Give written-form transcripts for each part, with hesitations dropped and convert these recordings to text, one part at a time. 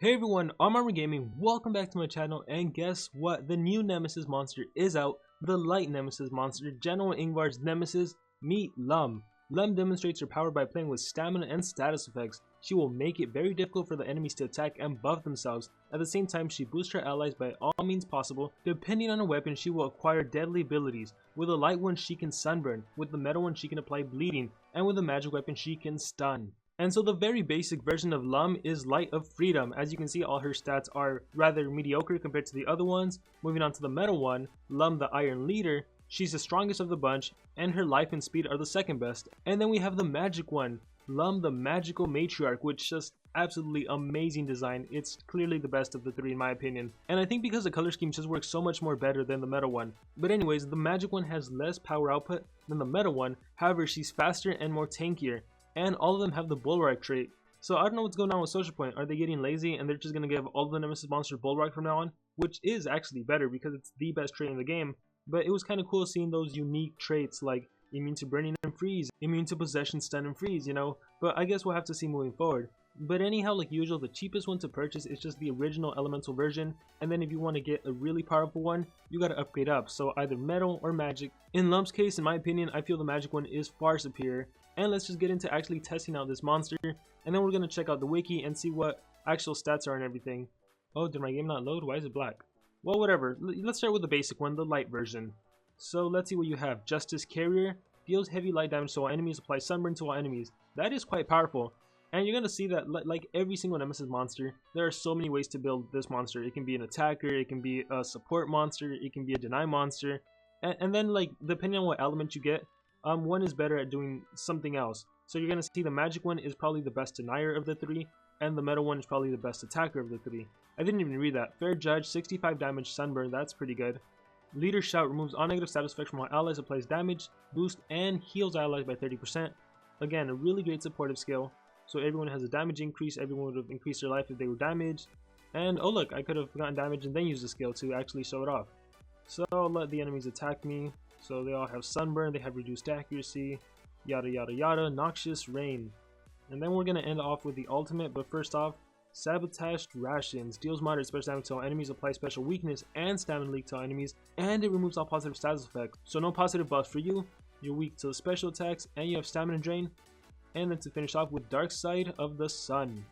Hey everyone, I'm Armor Gaming, welcome back to my channel, and guess what? The new Nemesis monster is out, the Light Nemesis monster, General Ingvar's Nemesis. Meet Llum. Llum demonstrates her power by playing with stamina and status effects. She will make it very difficult for the enemies to attack and buff themselves. At the same time, she boosts her allies by all means possible. Depending on her weapon, she will acquire deadly abilities. With a light one, she can sunburn. With the metal one, she can apply bleeding. And with a magic weapon, she can stun. And so the very basic version of Llum is Light of Freedom. As you can see, all her stats are rather mediocre compared to the other ones. Moving on to the metal one, Llum the Iron Leader. She's the strongest of the bunch, and her life and speed are the second best. And then we have the magic one, Llum the Magical Matriarch, which just absolutely amazing design. It's clearly the best of the three in my opinion. And I think because the color scheme just works so much more better than the metal one. But anyways, the magic one has less power output than the metal one. However, she's faster and more tankier. And all of them have the Bulwark trait. So I don't know what's going on with Social Point. Are they getting lazy and they're just going to give all the Nemesis monsters Bulwark from now on? Which is actually better because it's the best trait in the game. But it was kind of cool seeing those unique traits like immune to burning and freeze, immune to possession, stun and freeze, you know. But I guess we'll have to see moving forward. But anyhow, like usual, the cheapest one to purchase is just the original elemental version. And then if you want to get a really powerful one, you got to upgrade up. So either metal or magic. In Llum's case, in my opinion, I feel the magic one is far superior. And let's just get into actually testing out this monster. And then we're going to check out the wiki and see what actual stats are and everything. Oh, did my game not load? Why is it black? Well, whatever. Let's start with the basic one, the light version. So let's see what you have. Justice Carrier. Deals heavy light damage to all enemies. Applies sunburn to all enemies. That is quite powerful. And you're going to see that like every single Nemesis monster, there are so many ways to build this monster. It can be an attacker, it can be a support monster, it can be a deny monster. And then like depending on what element you get, one is better at doing something else. So you're going to see the magic one is probably the best denier of the three, and the metal one is probably the best attacker of the three. I didn't even read that. Fair Judge, 65 damage sunburn, that's pretty good. Leader Shout removes all negative status effects from all allies, applies damage, boost, and heals allies by 30%. Again, a really great supportive skill. So everyone has a damage increase, everyone would have increased their life if they were damaged. And oh look, I could have gotten damage and then used the skill to actually show it off. So I'll let the enemies attack me. So they all have sunburn, they have reduced accuracy, yada yada yada, noxious rain. And then we're going to end off with the ultimate, but first off, Sabotaged Rations. Deals moderate special damage to all enemies, applies special weakness and stamina leak to all enemies, and it removes all positive status effects. So no positive buffs for you, you're weak to special attacks, and you have stamina drain. And then to finish off with Dark Side of the Sun.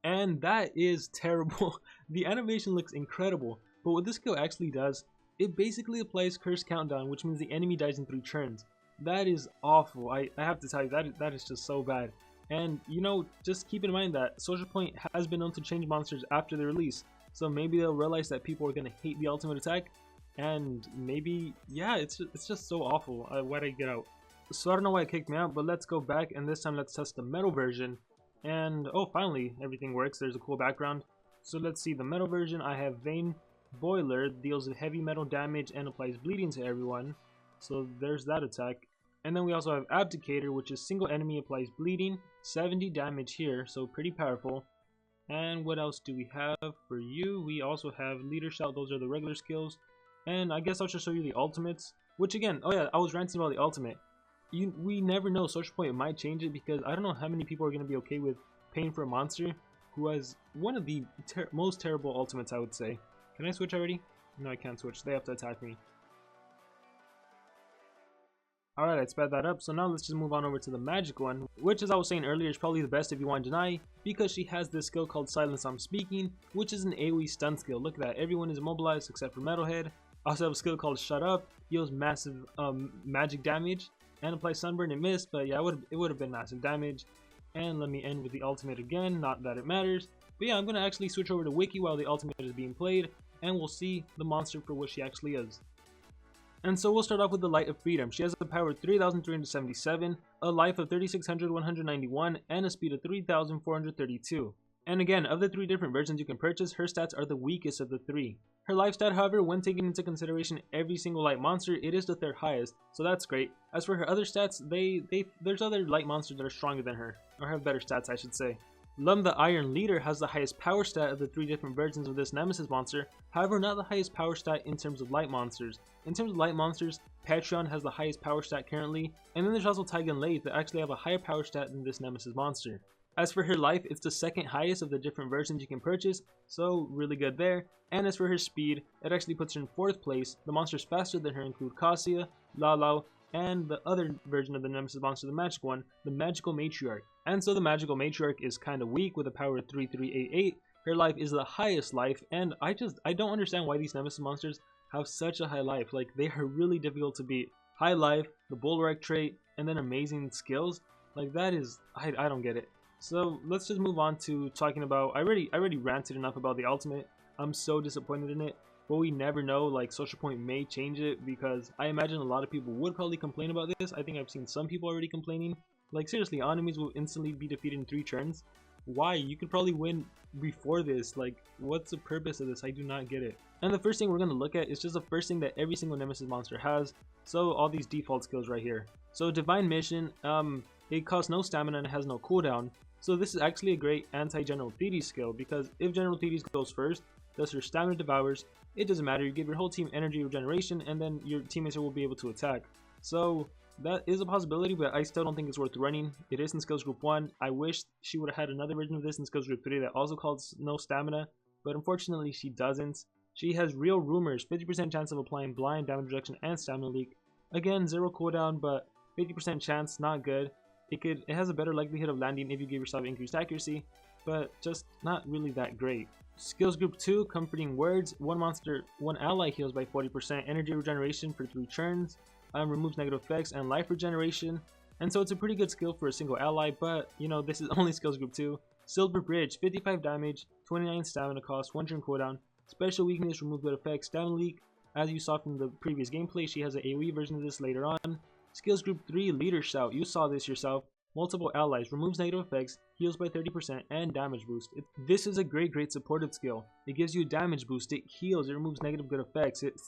And that is terrible. The animation looks incredible, but what this skill actually does, it basically applies Curse Countdown, which means the enemy dies in 3 turns. That is awful. I have to tell you, that is just so bad. And you know, just keep in mind that Social Point has been known to change monsters after the release. So maybe they'll realize that people are going to hate the ultimate attack. And maybe, yeah, it's just so awful. Why'd I get out? So I don't know why it kicked me out, but let's go back. And this time let's test the metal version. And oh, finally, everything works. There's a cool background. So let's see the metal version. I have Vein Boiler, deals heavy metal damage and applies bleeding to everyone. So there's that attack. And then we also have Abdicator, which is single enemy applies bleeding, 70 damage here, so pretty powerful. And what else do we have for you? We also have Leader Shout, those are the regular skills. And I guess I'll just show you the ultimates, which again, oh yeah, I was ranting about the ultimate. We never know, Social Point might change it because I don't know how many people are going to be okay with paying for a monster who has one of the most terrible ultimates, I would say. Can I switch already? No, I can't switch. They have to attack me. Alright, I sped that up. So now let's just move on over to the magic one, which as I was saying earlier is probably the best if you want to deny, because she has this skill called Silence I'm Speaking, which is an AoE stun skill. Look at that. Everyone is immobilized except for Metalhead. I also have a skill called Shut Up, deals massive magic damage, and applies sunburn and mist, but yeah, it would have been massive damage. And let me end with the ultimate again, not that it matters. But yeah, I'm going to actually switch over to Wiki while the ultimate is being played, and we'll see the monster for what she actually is. And so we'll start off with the Light of Freedom. She has a power of 3,377, a life of 3,600, and a speed of 3,432. And again, of the 3 different versions you can purchase, her stats are the weakest of the 3. Her life stat, however, when taking into consideration every single light monster, it is the 3rd highest, so that's great. As for her other stats, there's other light monsters that are stronger than her, or have better stats I should say. Llum the Iron Leader has the highest power stat of the 3 different versions of this Nemesis monster, however not the highest power stat in terms of light monsters. In terms of light monsters, Patron has the highest power stat currently, and then there's also Taiga and Lathe that actually have a higher power stat than this Nemesis monster. As for her life, it's the second highest of the different versions you can purchase, so really good there. And as for her speed, it actually puts her in 4th place. The monsters faster than her include Cassia, Lalao, and the other version of the Nemesis monster, the magic one, the Magical Matriarch. And so the Magical Matriarch is kind of weak with a power of 3388. Her life is the highest life, and I don't understand why these Nemesis monsters have such a high life. Like, they are really difficult to beat. High life, the Bulwark trait, and then amazing skills. Like, that is, I don't get it. So let's just move on to talking about, I already ranted enough about the ultimate. I'm so disappointed in it, but we never know. Like, Social Point may change it, because I imagine a lot of people would probably complain about this. I think I've seen some people already complaining. Like, seriously, enemies will instantly be defeated in 3 turns. Why? You could probably win before this. Like, what's the purpose of this? I do not get it. And the first thing we're going to look at is just the first thing that every single Nemesis monster has. So all these default skills right here. So Divine Mission, it costs no stamina and it has no cooldown. So this is actually a great anti-General Thetis skill, because if General Thetis goes first, thus her stamina devours, it doesn't matter, you give your whole team energy regeneration and then your teammates will be able to attack. So that is a possibility, but I still don't think it's worth running. It is in Skills Group 1. I wish she would have had another version of this in Skills Group 3 that also calls no stamina, but unfortunately she doesn't. She has Real Rumors, 50% chance of applying blind, damage reduction, and stamina leak. Again, 0 cooldown, but 50% chance, not good. It has a better likelihood of landing if you give yourself increased accuracy, but just not really that great. Skills Group 2, Comforting Words. One ally heals by 40%, energy regeneration for 3 turns, removes negative effects, and life regeneration. And so it's a pretty good skill for a single ally, but you know, this is only Skills Group 2. Silver Bridge, 55 damage, 29 stamina cost, 1 turn cooldown. Special weakness, remove good effects, stamina leak. As you saw from the previous gameplay, she has an AoE version of this later on. Skills Group 3, Leader Shout. You saw this yourself. Multiple allies, removes negative effects, heals by 30%, and damage boost. This is a great supportive skill. It gives you a damage boost, it heals, it removes negative good effects. It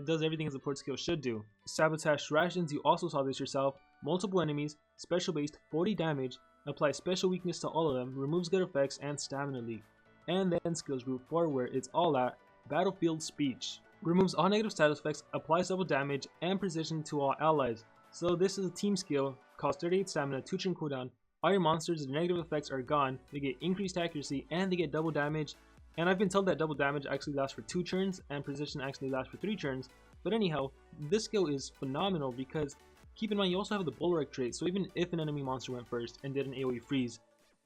does everything a support skill should do. Sabotage Rations. You also saw this yourself. Multiple enemies, special based, 40 damage, applies special weakness to all of them, removes good effects, and stamina leak. And then Skills Group 4, where it's all at, Battlefield Speech. Removes all negative status effects, applies double damage, and precision to all allies. So this is a team skill, costs 38 stamina, 2 turn cooldown. All your monsters, the negative effects are gone, they get increased accuracy, and they get double damage. And I've been told that double damage actually lasts for 2 turns, and precision actually lasts for 3 turns. But anyhow, this skill is phenomenal because, keep in mind, you also have the Bulwark trait, so even if an enemy monster went first and did an AoE freeze,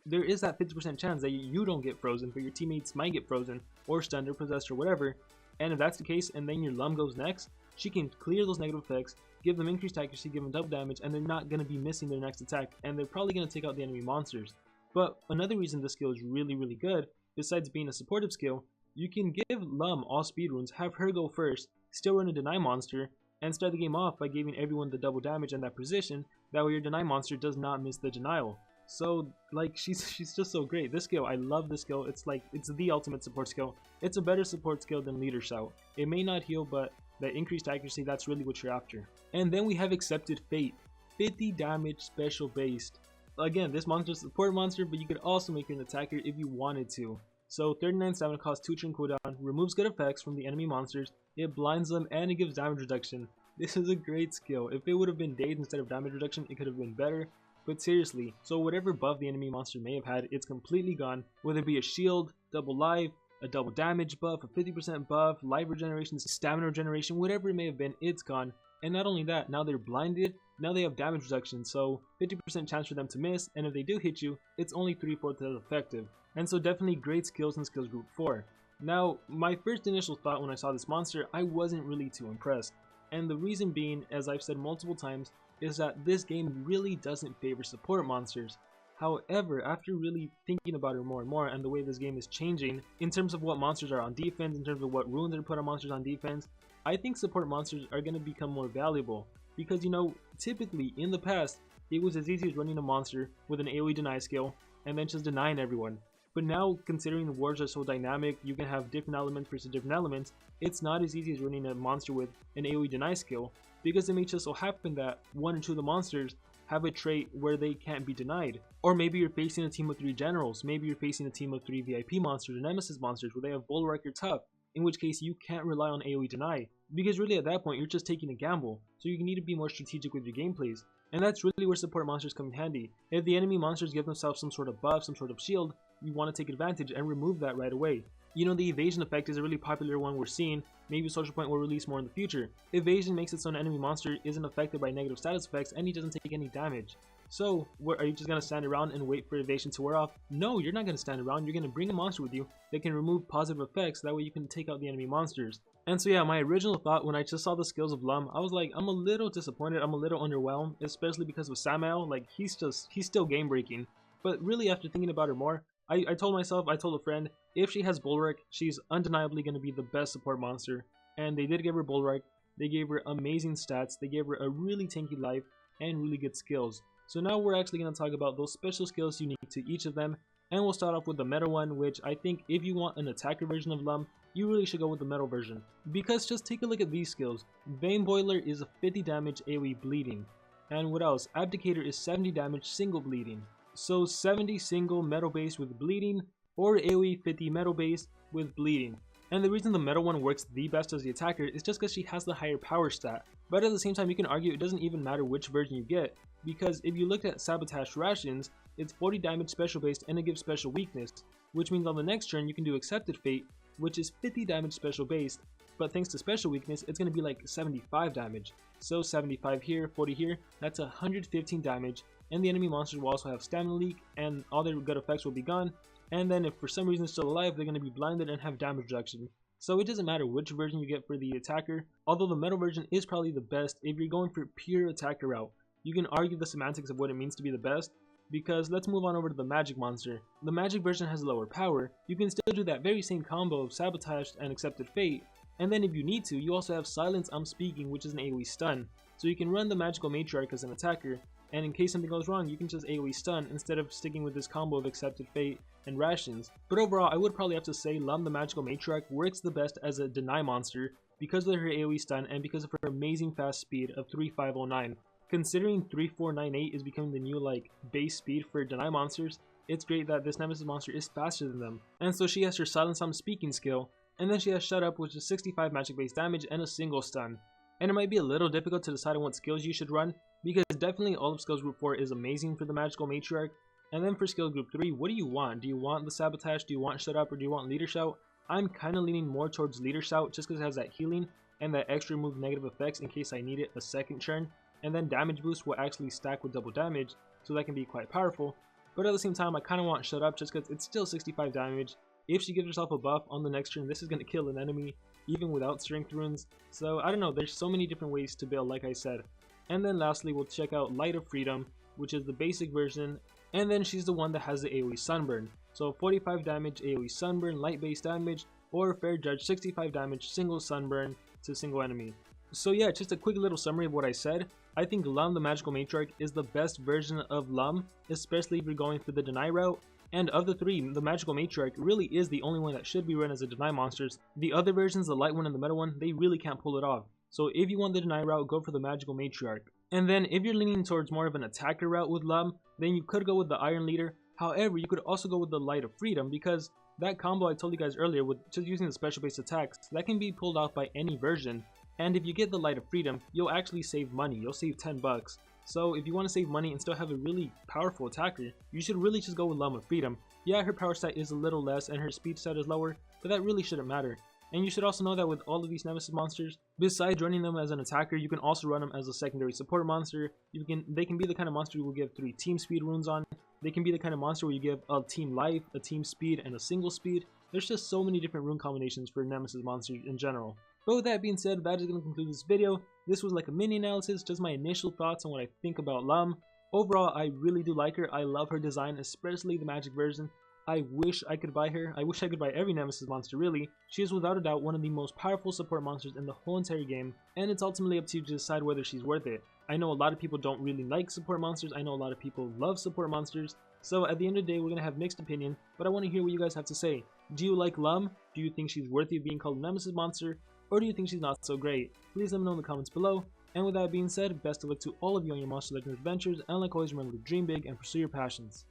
there is that 50% chance that you don't get frozen, but your teammates might get frozen, or stunned, or possessed, or whatever. And if that's the case, and then your Llum goes next, she can clear those negative effects, give them increased accuracy, give them double damage, and they're not going to be missing their next attack, and they're probably going to take out the enemy monsters. But another reason this skill is really good, besides being a supportive skill, you can give Llum all speed runes, have her go first, still run a deny monster, and start the game off by giving everyone the double damage and that precision, that way your deny monster does not miss the denial. So, like, she's just so great. This skill, I love this skill. It's the ultimate support skill. It's a better support skill than Leader Shout. It may not heal, but that increased accuracy, that's really what you're after. And then we have Accepted Fate, 50 damage special based. Again, this monster is a support monster, but you could also make her an attacker if you wanted to. So 39 stamina costs, 2 turn cooldown, removes good effects from the enemy monsters, it blinds them, and it gives damage reduction. This is a great skill. If it would have been days instead of damage reduction, it could have been better. But seriously, so whatever buff the enemy monster may have had, it's completely gone. Whether it be a shield, double life, a double damage buff, a 50% buff, life regeneration, stamina regeneration, whatever it may have been, it's gone. And not only that, now they're blinded, now they have damage reduction, so 50% chance for them to miss, and if they do hit you, it's only 3/4 as effective. And so definitely great skills in Skills Group 4. Now, my first initial thought when I saw this monster, I wasn't really too impressed. And the reason being, as I've said multiple times, is that this game really doesn't favor support monsters. However, after really thinking about it more and more, and the way this game is changing in terms of what monsters are on defense, in terms of what runes are put on monsters on defense, I think support monsters are going to become more valuable. Because, you know, typically in the past, it was as easy as running a monster with an AoE deny skill and then just denying everyone. But now, considering the wars are so dynamic, you can have different elements versus different elements, it's not as easy as running a monster with an AoE deny skill, because it may just so happen that one or two of the monsters have a trait where they can't be denied. Or maybe you're facing a team of 3 generals, maybe you're facing a team of 3 VIP monsters or Nemesis monsters where they have Bulwark or Tough, in which case you can't rely on AoE deny, because really at that point you're just taking a gamble, so you need to be more strategic with your gameplays. And that's really where support monsters come in handy. If the enemy monsters give themselves some sort of buff, some sort of shield, you want to take advantage and remove that right away. You know, the evasion effect is a really popular one we're seeing. Maybe Social Point will release more in the future. Evasion makes it so an enemy monster isn't affected by negative status effects and he doesn't take any damage. So, are you just going to stand around and wait for evasion to wear off? No, you're not going to stand around. You're going to bring a monster with you that can remove positive effects, that way you can take out the enemy monsters. And so yeah, my original thought when I just saw the skills of Llum, I was like, I'm a little disappointed, I'm a little underwhelmed, especially because of Samael. Like, he's still game breaking. But really, after thinking about her more, I told a friend, if she has Bulwark, she's undeniably going to be the best support monster. And they did give her Bulwark, they gave her amazing stats, they gave her a really tanky life, and really good skills. So now we're actually going to talk about those special skills unique to each of them, and we'll start off with the meta one, which I think if you want an attacker version of Llum, you really should go with the metal version. Because just take a look at these skills. Vein Boiler is a 50 damage AoE bleeding. And what else? Abdicator is 70 damage single bleeding. So 70 single metal base with bleeding, or AoE 50 metal base with bleeding. And the reason the metal one works the best as the attacker is just because she has the higher power stat. But at the same time, you can argue it doesn't even matter which version you get, because if you look at Sabotage Rations, it's 40 damage special based and it gives special weakness, which means on the next turn you can do Accepted Fate, which is 50 damage special based, but thanks to special weakness it's going to be like 75 damage. So 75 here, 40 here, that's 115 damage, and the enemy monsters will also have stamina leak and all their good effects will be gone, and then if for some reason still alive, they're going to be blinded and have damage reduction. So it doesn't matter which version you get for the attacker, although the metal version is probably the best if you're going for pure attacker route. You can argue the semantics of what it means to be the best, because let's move on over to the magic monster. The magic version has lower power. You can still do that very same combo of Sabotage and Accepted Fate, and then if you need to, you also have Silence I'm Speaking, which is an AoE stun. So you can run the magical Matriarch as an attacker, and in case something goes wrong, you can just AoE stun instead of sticking with this combo of Accepted Fate and Rations. But overall, I would probably have to say Llum the magical Matriarch works the best as a deny monster because of her AoE stun and because of her amazing fast speed of 3509. Considering 3498 is becoming the new base speed for deny monsters, it's great that this Nemesis monster is faster than them. And so she has her Silence I'm Speaking skill, and then she has Shut Up, which is 65 magic base damage and a single stun. And it might be a little difficult to decide on what skills you should run, because definitely all of skills group 4 is amazing for the magical Matriarch. And then for skill group 3, what do you want? Do you want the Sabotage, do you want Shut Up, or do you want Leader Shout? I'm kind of leaning more towards Leader Shout just because it has that healing and that extra remove negative effects in case I need it a second turn. And then damage boost will actually stack with double damage, so that can be quite powerful. But at the same time, I kind of want Shut Up just because it's still 65 damage. If she gives herself a buff on the next turn, this is going to kill an enemy, even without strength runes. So I don't know, there's so many different ways to build, like I said. And then lastly, we'll check out Light of Freedom, which is the basic version, and then she's the one that has the AoE Sunburn. So 45 damage AoE Sunburn, light base damage, or Fair Judge 65 damage single Sunburn to single enemy. So yeah, just a quick little summary of what I said. I think Llum the magical Matriarch is the best version of Llum, especially if you're going for the deny route. And of the three, the magical Matriarch really is the only one that should be run as a deny monsters. The other versions, the light one and the metal one, they really can't pull it off. So if you want the deny route, go for the magical Matriarch. And then if you're leaning towards more of an attacker route with Llum, then you could go with the Iron Leader. However, you could also go with the Light of Freedom, because that combo I told you guys earlier with just using the special based attacks, that can be pulled off by any version. And if you get the Light of Freedom, you'll actually save money. You'll save 10 bucks. So if you want to save money and still have a really powerful attacker, you should really just go with Llum of Freedom. Yeah, her power stat is a little less and her speed stat is lower, but that really shouldn't matter. And you should also know that with all of these Nemesis monsters, besides running them as an attacker, you can also run them as a secondary support monster. They can be the kind of monster you will give 3 team speed runes on. They can be the kind of monster where you give a team life, a team speed, and a single speed. There's just so many different rune combinations for Nemesis monsters in general. But with that being said, that is going to conclude this video. This was like a mini analysis, just my initial thoughts on what I think about Llum. Overall, I really do like her. I love her design, especially the magic version. I wish I could buy her. I wish I could buy every Nemesis monster, really. She is without a doubt one of the most powerful support monsters in the whole entire game, and it's ultimately up to you to decide whether she's worth it. I know a lot of people don't really like support monsters. I know a lot of people love support monsters. So at the end of the day, we're going to have mixed opinion, but I want to hear what you guys have to say. Do you like Llum? Do you think she's worthy of being called a Nemesis monster? Or do you think she's not so great? Please let me know in the comments below. And with that being said, best of luck to all of you on your Monster Legends adventures, and like always, remember to dream big and pursue your passions.